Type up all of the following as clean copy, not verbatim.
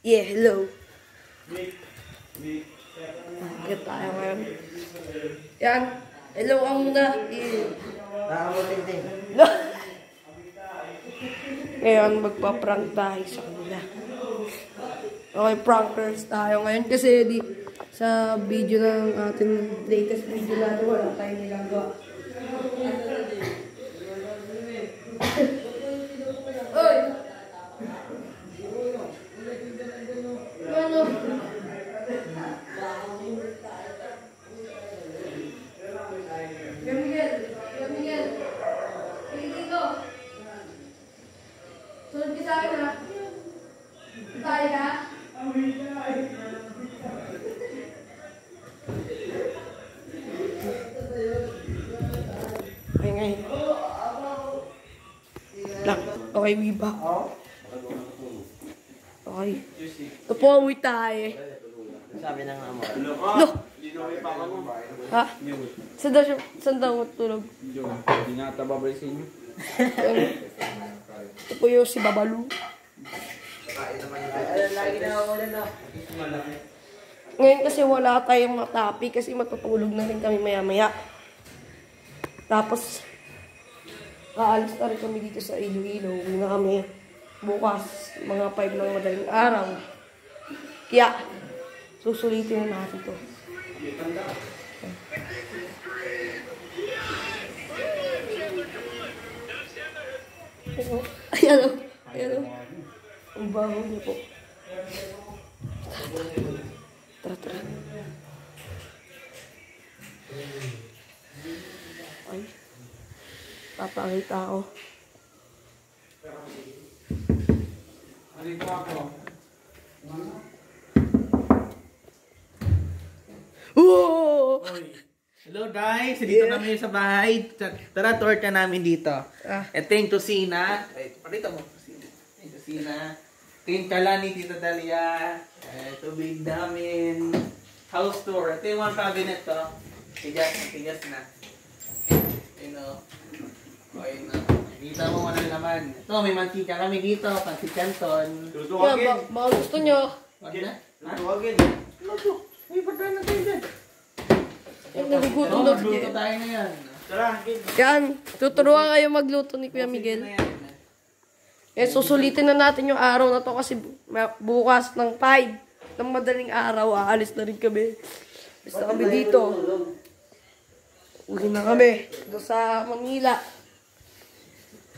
Yeah, hello. Bakit tayo ngayon? Yan. Hello ka muna. Ngayon, magpa-prank tayo sa kanila. Okay, prankers tayo ngayon kasi sa video ng ating latest video natin, wala tayong nilagawa. Oy! Ano? Miguel. Dito. Sunod ka sa akin, ha? Tayo, ha? Okay, ngayon. Okay, we back. Okay. Ito po ang tayo. Sabi ng amo. No! Ha? Saan daw matulog? Hindi nga tababay sa inyo. Ito po yung si Babalu. Lagi na ako na. Ngayon kasi wala tayong matapi kasi matutulog na rin kami maya-maya. Tapos, aalis na rin kami dito sa Iloilo. Uwi na kami bukas, mga 5 ng madaling araw. Kaya, susulitin na natin ito. Ayan o. Ang baho niyo po. Tara. Ay. Papakita ako. Hello guys, dito kami sa bahay. Tara, tour ka namin dito. Ito yung kusina. Parito mo. Yung kusina. Ito yung kala ni Tita Dalia. Tubig namin. House tour. Ito yung one cabinet to. Tigas na. You know. Okay na. Kita mo walang laman. Ito, may mantika kami dito. Pansit Canton. Baka gusto nyo. Wag na? Tutuwagin. Luto. May pagkain na tayo dyan. Nagugutom daw. Magluto tayo ngayon. Yan. Tuturuan kayo magluto ni Kuya Miguel. Susulitin na natin yung araw na to kasi bukas ng 5 ng madaling araw, aalis na rin kami. Alis na kami dito. Uwi na kami. Doon sa Manila.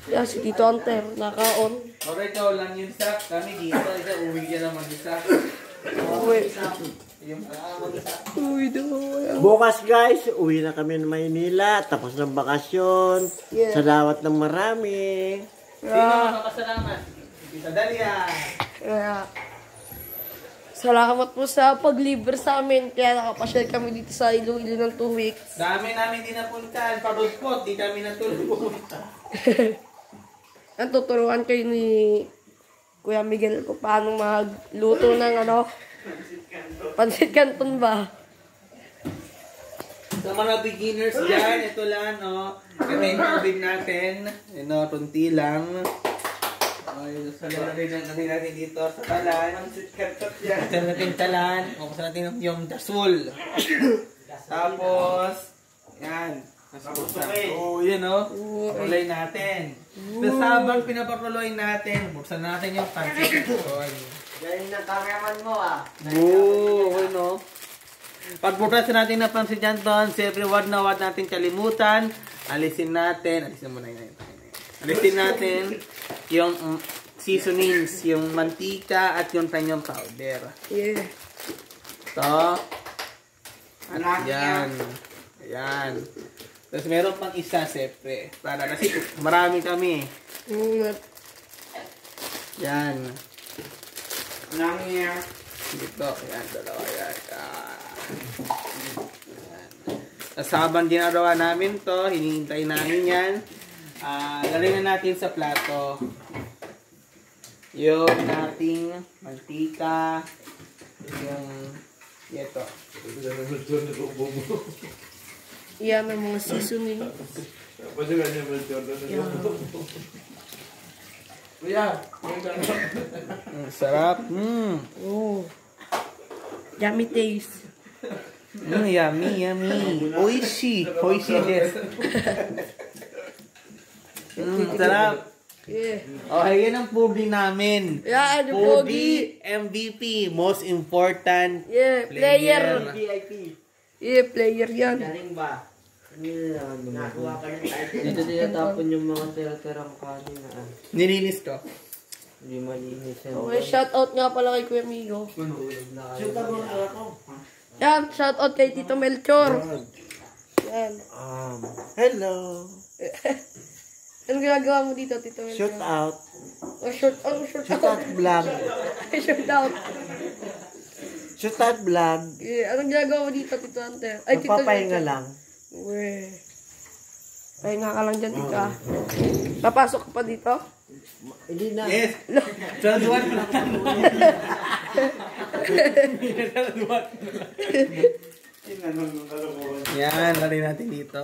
Yan, si Tito Anter, naka-on. Okay, ikaw lang yung staff. Kami dito. Ikaw, uwi ka naman yung staff. Uwi daw. Bukas guys, uwi na kami ng Maynila. Tapos ng bakasyon. Yeah. Salawat ng marami. Sino makakasalamat? Tita Dalia. Salamat po sa paglibre sa amin. Kaya nakapasyal kami dito sa Iloilo ng 2 weeks. Dami namin din napuntahan. Parudpot, di kami natulog pumunta. Ang tuturuan kayo ni Kuya Miguel kung paano magluto ng Pansit Canton ba? Sa mga beginners dyan, ito lang, ito yung tubig natin. Tunti lang. Salalagay natin dito sa talan. Sa natin talan. Sa natin yung dasul. Tapos, yan. Yan Pakuloy natin. Tapos habang pinapakuloy natin, buksan natin yung pansit canton. Galing ng cameraman mo Pagbukas natin ng pansit canton, siyempre wag natin kalimutan. Alisin natin yung seasonings, yung mantika at yung kanyang powder. Yeah. Ito. Yan. Tapos meron pang isa, siyempre. Para kasi marami kami. Yan. Dito. Yan, dalawa yan. Tapos habang ginagawa namin to, hinihintay namin yan. Lalagyan na natin sa plato yung ating mantika, yung ito. Yan ang mga seasoning. Kuya, Sarap. Oh. Yummy taste. Yummy, yummy. Oishi. Oishi desu. Sarap. Yeah. Okay, yan ang pogi namin. Yan, yung Pogi pogi. MVP. Most important Yeah, player. VIP. Yeah, player yan. Galing ba? Nakuha ka ng title. Dito tinatapon yung mga tira-tirang kanin na nilinis ko. hindi malinis yan. Okay, shoutout nga pala kay Kuya Migo. Shoot mo ako. Yan, shoutout kay Tito Melchor. Yan. Hello. Anong ginagawa mo dito, Tito Melchor? Shoot out. Oh, shoot Shoot out. out vlog. Shoot out. Shoot out vlog. Yeah, anong ginagawa mo dito, Tito Hunter? Ay, Tito Magpapahinga Melchor. lang. Uwe. Pahinga ka lang dyan, Tito ah. Papasok ka pa dito? Hindi na. Yes. Saduan mo lang. Yan, lari natin dito.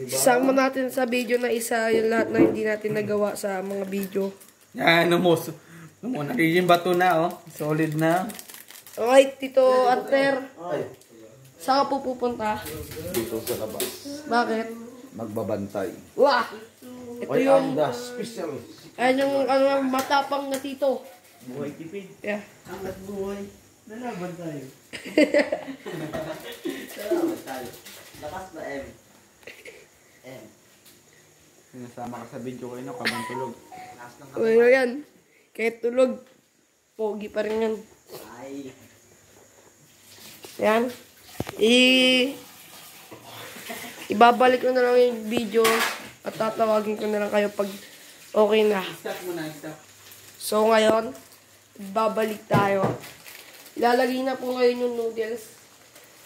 Isama natin sa video na isa yung lahat na hindi natin nagawa sa mga video. Yan, namos. Nagiging bato na, oh. Solid na. Okay, Tito Hunter. Saan ka po pupunta? dito sa labas. Bakit? Magbabantay. Wah! Ito yung... special. Ayan yung ano, matapang na tito. Buhay tipid. Yeah. Angat buhay. Nalaban tayo. Nalaban tayo. Lakas na M. M. Sinasama ka sa video ko ino, kabang tulog. Lakas ng Ano yan? Kahit tulog, pogi pa rin yan. ay. Yan. Ibabalik ko na lang yung video at tatawagin ko na lang kayo pag okay na. Stop muna, stop. So ngayon, babalik tayo. Ilalagay na po ngayon yung noodles.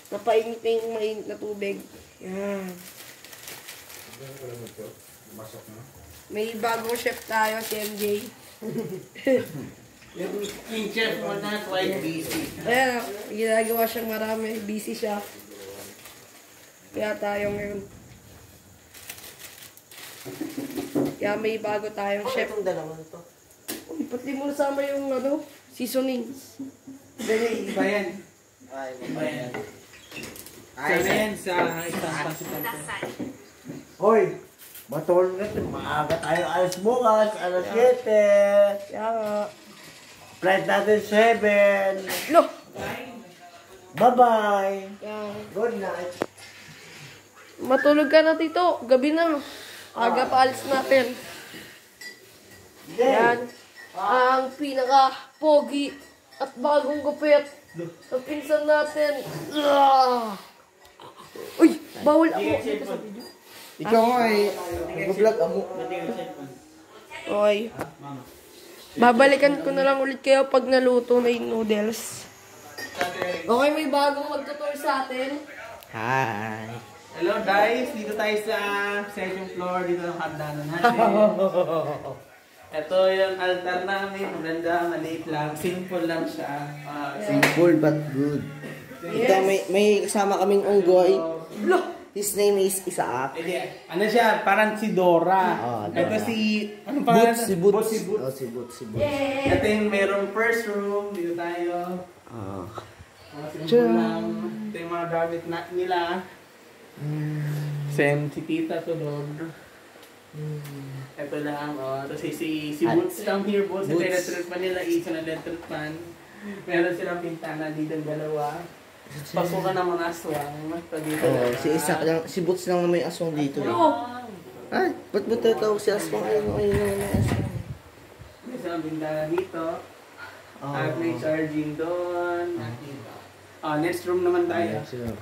Napainit na yung mainit na tubig. Yan. May bagong chef tayo, si MJ. Yung chef mo na quite busy. Ayan, ginagawa siyang marami. Busy siya. Kaya tayo ngayon. Kaya may bago tayong chef. Itong dalawa na to. Uy, pati mo nasama yung ano, seasonings. Dali, iba yan. Ay, Iba yan. Sana yan sa isang pasukan ko. Hoy! Matulog natin. Maaga tayo alas bukas. Alas 7. Kaya nga. Flight natin 7. Lo! Bye-bye. Kaya nga. Good night. Matulog ka na, Tito. Gabi na. Aga pa alis natin. Yan. Ang pinaka-pogi at bagong gupit. Ang pinsan natin. Ah! Uy! Bawal ako dito sa video. Ikaw nga eh, nag-vlog amo. Okay. Babalikan ko na lang ulit kayo pag naluto na yung noodles. Okay, may bagong magtutur sa atin. Hi. Hello guys, dito tayo sa second floor, dito ang hagdanan natin. Ito yung altar namin, maganda, maliit lang, simple lang siya. Simple but good. Ito, may kasama kaming unggoy. His name is Isaac. Ano siya, parang si Dora. Dora. Ito si, anong pangalan? Si Boots. Si Boots. Oh, si Boots, si Boots. Ito yung merong first room, dito tayo. Simple lang. Ito yung mga gamit nila. Same si Tita tulog. Ito lang, oh. Tapos si Boots lang here, Boots. Ito yung electric pan nila, isa na electric pan. Meron silang pintana dito, dalawa. Pasukan ng mga aswang. Dito Oh, lang. si Isaac lang, si Boots lang na may aswang dito. Ay, ba't mo tatawag si aswang? Ayun, may aswang. May isang pintana dito. At may charging doon. Next room naman tayo. Sino?